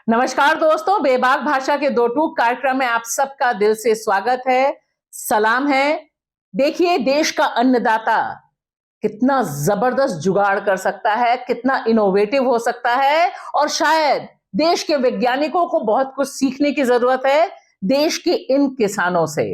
नमस्कार दोस्तों, बेबाक भाषा के दो टूक कार्यक्रम में आप सबका दिल से स्वागत है, सलाम है। देखिए, देश का अन्नदाता कितना जबरदस्त जुगाड़ कर सकता है, कितना इनोवेटिव हो सकता है और शायद देश के वैज्ञानिकों को बहुत कुछ सीखने की जरूरत है देश के इन किसानों से।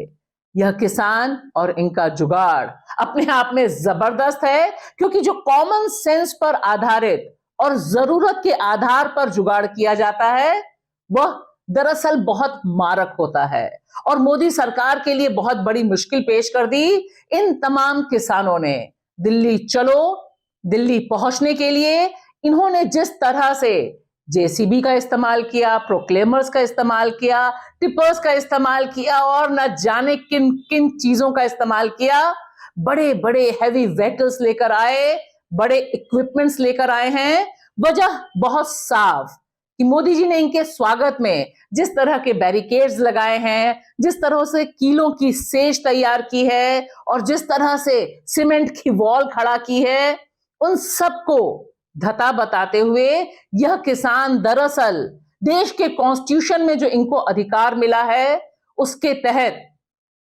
यह किसान और इनका जुगाड़ अपने आप में जबरदस्त है, क्योंकि जो कॉमन सेंस पर आधारित और जरूरत के आधार पर जुगाड़ किया जाता है वह दरअसल बहुत मारक होता है। और मोदी सरकार के लिए बहुत बड़ी मुश्किल पेश कर दी इन तमाम किसानों ने। दिल्ली चलो, दिल्ली पहुंचने के लिए इन्होंने जिस तरह से जेसीबी का इस्तेमाल किया, प्रोक्लेमर्स का इस्तेमाल किया, टिपर्स का इस्तेमाल किया और न जाने किन किन चीजों का इस्तेमाल किया। बड़े बड़े हैवी व्हीकल्स लेकर आए, बड़े इक्विपमेंट्स लेकर आए हैं। वजह बहुत साफ कि मोदी जी ने इनके स्वागत में जिस तरह के बैरिकेड्स लगाए हैं, जिस तरह से कीलों की सेज तैयार की है और जिस तरह से सीमेंट की वॉल खड़ा की है, उन सबको धता बताते हुए यह किसान दरअसल देश के कॉन्स्टिट्यूशन में जो इनको अधिकार मिला है उसके तहत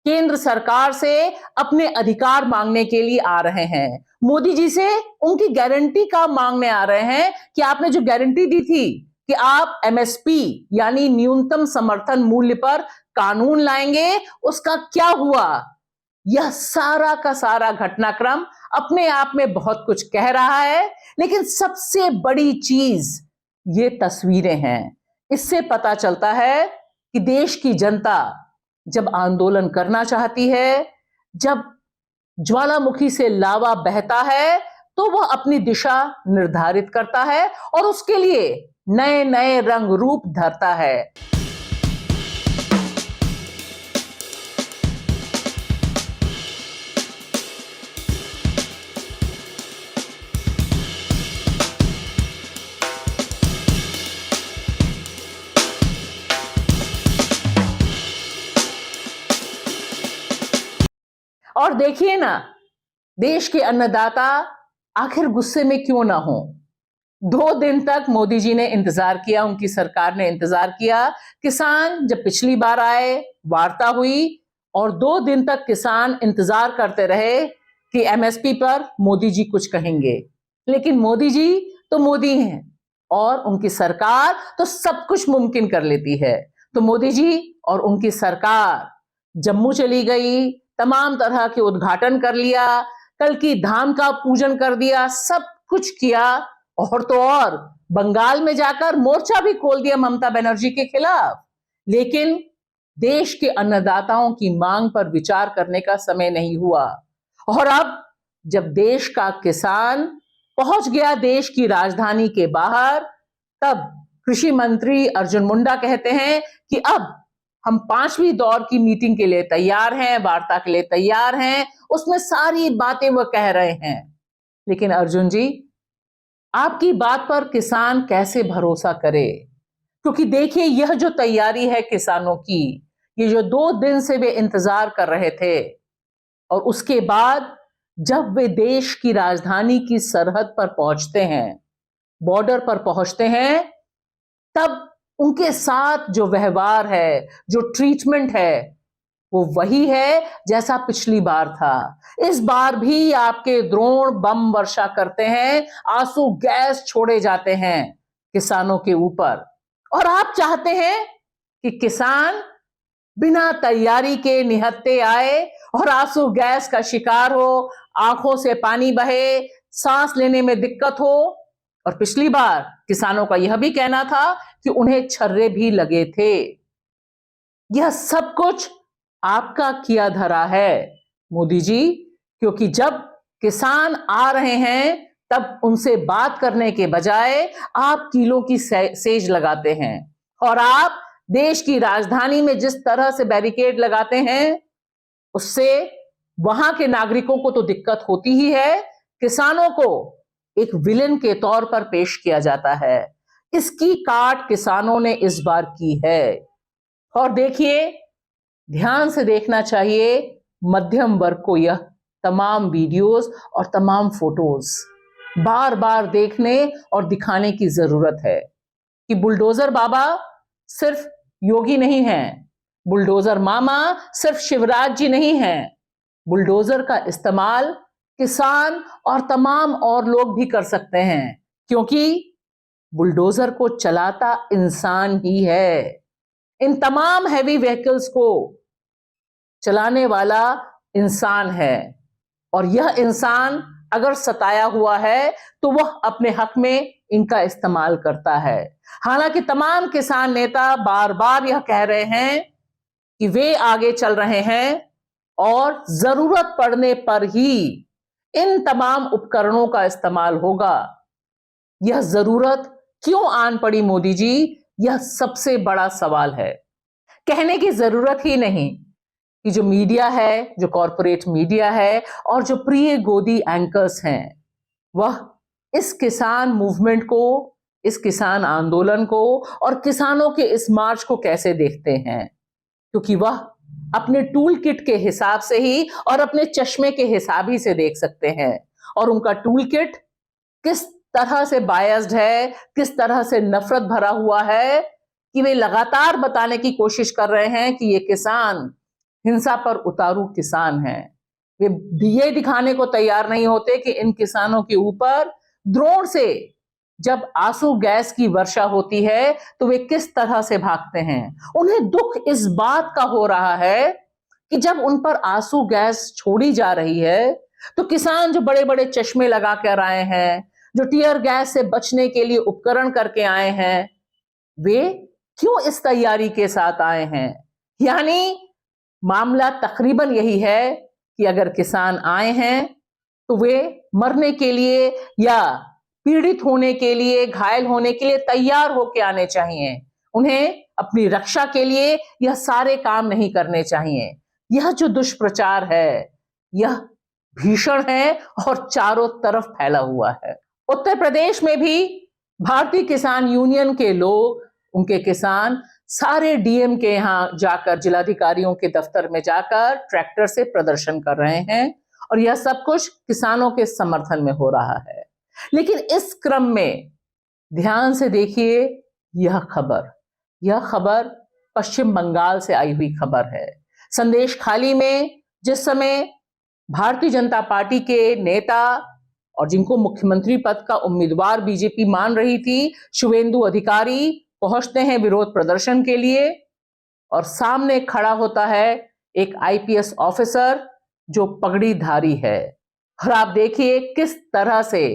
केंद्र सरकार से अपने अधिकार मांगने के लिए आ रहे हैं। मोदी जी से उनकी गारंटी का मांगने आ रहे हैं कि आपने जो गारंटी दी थी कि आप एमएसपी यानी न्यूनतम समर्थन मूल्य पर कानून लाएंगे, उसका क्या हुआ। यह सारा का सारा घटनाक्रम अपने आप में बहुत कुछ कह रहा है, लेकिन सबसे बड़ी चीज ये तस्वीरें हैं। इससे पता चलता है कि देश की जनता जब आंदोलन करना चाहती है, जब ज्वालामुखी से लावा बहता है, तो वह अपनी दिशा निर्धारित करता है और उसके लिए नए नए रंग रूप धरता है। और देखिए ना, देश के अन्नदाता आखिर गुस्से में क्यों ना हो। 2 दिन तक मोदी जी ने इंतजार किया, उनकी सरकार ने इंतजार किया। किसान जब पिछली बार आए, वार्ता हुई और 2 दिन तक किसान इंतजार करते रहे कि एमएसपी पर मोदी जी कुछ कहेंगे। लेकिन मोदी जी तो मोदी हैं और उनकी सरकार तो सब कुछ मुमकिन कर लेती है। तो मोदी जी और उनकी सरकार जम्मू चली गई, तमाम तरह के उद्घाटन कर लिया, कल की धाम का पूजन कर दिया, सब कुछ किया। और तो और बंगाल में जाकर मोर्चा भी खोल दिया ममता बनर्जी के खिलाफ। लेकिन देश के अन्नदाताओं की मांग पर विचार करने का समय नहीं हुआ। और अब जब देश का किसान पहुंच गया देश की राजधानी के बाहर, तब कृषि मंत्री अर्जुन मुंडा कहते हैं कि अब हम 5वीं दौर की मीटिंग के लिए तैयार हैं, वार्ता के लिए तैयार हैं। उसमें सारी बातें वो कह रहे हैं। लेकिन अर्जुन जी, आपकी बात पर किसान कैसे भरोसा करे? क्योंकि देखिए, यह जो तैयारी है किसानों की, ये जो 2 दिन से वे इंतजार कर रहे थे, और उसके बाद जब वे देश की राजधानी की सरहद पर पहुंचते हैं, बॉर्डर पर पहुंचते हैं, तब उनके साथ जो व्यवहार है, जो ट्रीटमेंट है, वो वही है जैसा पिछली बार था। इस बार भी आपके ड्रोन बम वर्षा करते हैं, आंसू गैस छोड़े जाते हैं किसानों के ऊपर। और आप चाहते हैं कि किसान बिना तैयारी के निहत्थे आए और आंसू गैस का शिकार हो, आंखों से पानी बहे, सांस लेने में दिक्कत हो। और पिछली बार किसानों का यह भी कहना था कि उन्हें छर्रे भी लगे थे। यह सब कुछ आपका किया धरा है मोदी जी, क्योंकि जब किसान आ रहे हैं तब उनसे बात करने के बजाय आप कीलों की सेज लगाते हैं। और आप देश की राजधानी में जिस तरह से बैरिकेड लगाते हैं, उससे वहां के नागरिकों को तो दिक्कत होती ही है, किसानों को एक विलेन के तौर पर पेश किया जाता है। इसकी काट किसानों ने इस बार की है। और देखिए, ध्यान से देखना चाहिए मध्यम वर्ग को। यह तमाम वीडियोस और तमाम फोटोज बार बार देखने और दिखाने की जरूरत है। कि बुलडोजर बाबा सिर्फ योगी नहीं हैं, बुलडोजर मामा सिर्फ शिवराज जी नहीं हैं, बुलडोजर का इस्तेमाल किसान और तमाम और लोग भी कर सकते हैं, क्योंकि बुलडोजर को चलाता इंसान ही है। इन तमाम हैवी व्हीकल्स को चलाने वाला इंसान है, और यह इंसान अगर सताया हुआ है तो वह अपने हक में इनका इस्तेमाल करता है। हालांकि तमाम किसान नेता बार बार यह कह रहे हैं कि वे आगे चल रहे हैं और जरूरत पड़ने पर ही इन तमाम उपकरणों का इस्तेमाल होगा। यह जरूरत क्यों आन पड़ी मोदी जी, यह सबसे बड़ा सवाल है। कहने की जरूरत ही नहीं कि जो मीडिया है, जो कॉरपोरेट मीडिया है और जो प्रिय गोदी एंकर्स हैं, वह इस किसान मूवमेंट को, इस किसान आंदोलन को और किसानों के इस मार्च को कैसे देखते हैं, क्योंकि वह अपने टूल किट के हिसाब से ही और अपने चश्मे के हिसाब ही से देख सकते हैं। और उनका टूल किट किस तरह से बायस्ड है, किस तरह से नफरत भरा हुआ है, कि वे लगातार बताने की कोशिश कर रहे हैं कि ये किसान हिंसा पर उतारू किसान हैं। वे ये दिखाने को तैयार नहीं होते कि इन किसानों के ऊपर ड्रोन से जब आंसू गैस की वर्षा होती है तो वे किस तरह से भागते हैं। उन्हें दुख इस बात का हो रहा है कि जब उन पर आंसू गैस छोड़ी जा रही है तो किसान जो बड़े बड़े चश्मे लगा कर आए हैं, जो टीयर गैस से बचने के लिए उपकरण करके आए हैं, वे क्यों इस तैयारी के साथ आए हैं। यानी मामला तकरीबन यही है कि अगर किसान आए हैं तो वे मरने के लिए या पीड़ित होने के लिए, घायल होने के लिए तैयार होकर आने चाहिए। उन्हें अपनी रक्षा के लिए यह सारे काम नहीं करने चाहिए। यह जो दुष्प्रचार है यह भीषण है और चारों तरफ फैला हुआ है। उत्तर प्रदेश में भी भारतीय किसान यूनियन के लोग, उनके किसान सारे डीएम के यहां जाकर, जिलाधिकारियों के दफ्तर में जाकर ट्रैक्टर से प्रदर्शन कर रहे हैं और यह सब कुछ किसानों के समर्थन में हो रहा है। लेकिन इस क्रम में ध्यान से देखिए, यह खबर पश्चिम बंगाल से आई हुई खबर है। संदेश खाली में जिस समय भारतीय जनता पार्टी के नेता और जिनको मुख्यमंत्री पद का उम्मीदवार बीजेपी मान रही थी, शुवेंदु अधिकारी पहुंचते हैं विरोध प्रदर्शन के लिए और सामने खड़ा होता है एक आईपीएस ऑफिसर जो पगड़ीधारी है। और आप देखिए किस तरह से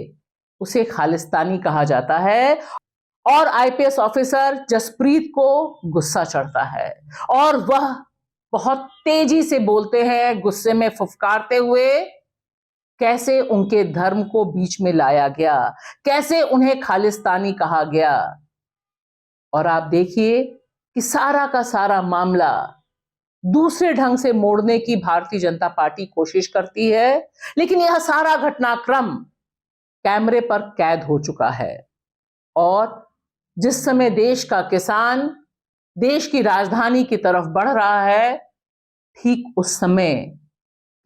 उसे खालिस्तानी कहा जाता है और आईपीएस ऑफिसर जसप्रीत को गुस्सा चढ़ता है और वह बहुत तेजी से बोलते हैं, गुस्से में फुफकारते हुए, कैसे उनके धर्म को बीच में लाया गया, कैसे उन्हें खालिस्तानी कहा गया। और आप देखिए कि सारा का सारा मामला दूसरे ढंग से मोड़ने की भारतीय जनता पार्टी कोशिश करती है, लेकिन यह सारा घटनाक्रम कैमरे पर कैद हो चुका है। और जिस समय देश का किसान देश की राजधानी की तरफ बढ़ रहा है, ठीक उस समय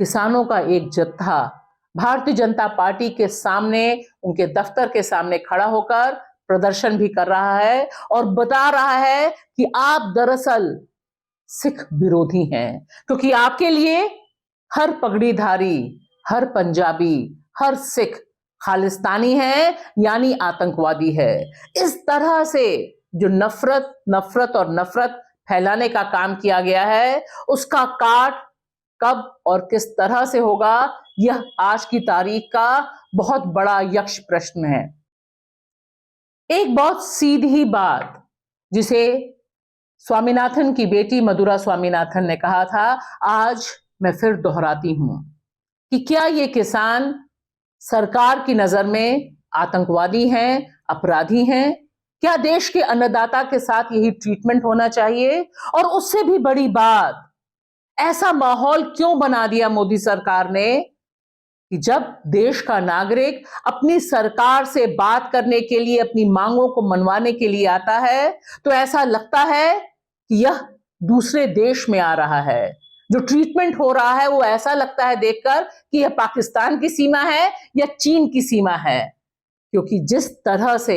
किसानों का एक जत्था भारतीय जनता पार्टी के सामने, उनके दफ्तर के सामने खड़ा होकर प्रदर्शन भी कर रहा है और बता रहा है कि आप दरअसल सिख विरोधी हैं, क्योंकि आपके लिए हर पगड़ीधारी, हर पंजाबी, हर सिख खालिस्तानी है, यानी आतंकवादी है। इस तरह से जो नफरत फैलाने का काम किया गया है, उसका काट कब और किस तरह से होगा, यह आज की तारीख का बहुत बड़ा यक्ष प्रश्न है। एक बहुत सीधी बात जिसे स्वामीनाथन की बेटी मधुरा स्वामीनाथन ने कहा था, आज मैं फिर दोहराती हूं कि क्या ये किसान सरकार की नजर में आतंकवादी हैं, अपराधी हैं? क्या देश के अन्नदाता के साथ यही ट्रीटमेंट होना चाहिए? और उससे भी बड़ी बात, ऐसा माहौल क्यों बना दिया मोदी सरकार ने कि जब देश का नागरिक अपनी सरकार से बात करने के लिए, अपनी मांगों को मनवाने के लिए आता है, तो ऐसा लगता है कि यह दूसरे देश में आ रहा है। जो ट्रीटमेंट हो रहा है वो ऐसा लगता है देखकर कि यह पाकिस्तान की सीमा है या चीन की सीमा है, क्योंकि जिस तरह से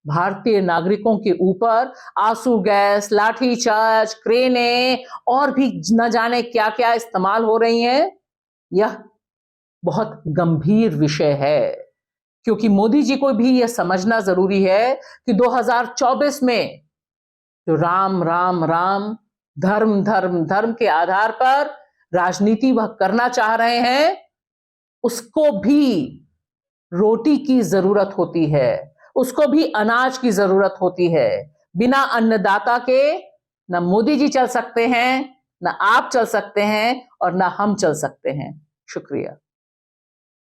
भारतीय नागरिकों के ऊपर आंसू गैस, लाठीचार्ज, क्रेनें और भी न जाने क्या क्या इस्तेमाल हो रही हैं, यह बहुत गंभीर विषय है। क्योंकि मोदी जी को भी यह समझना जरूरी है कि 2024 में जो राम राम राम, धर्म धर्म धर्म के आधार पर राजनीति वह करना चाह रहे हैं, उसको भी रोटी की जरूरत होती है, उसको भी अनाज की जरूरत होती है। बिना अन्नदाता के न मोदी जी चल सकते हैं, न आप चल सकते हैं और न हम चल सकते हैं। शुक्रिया।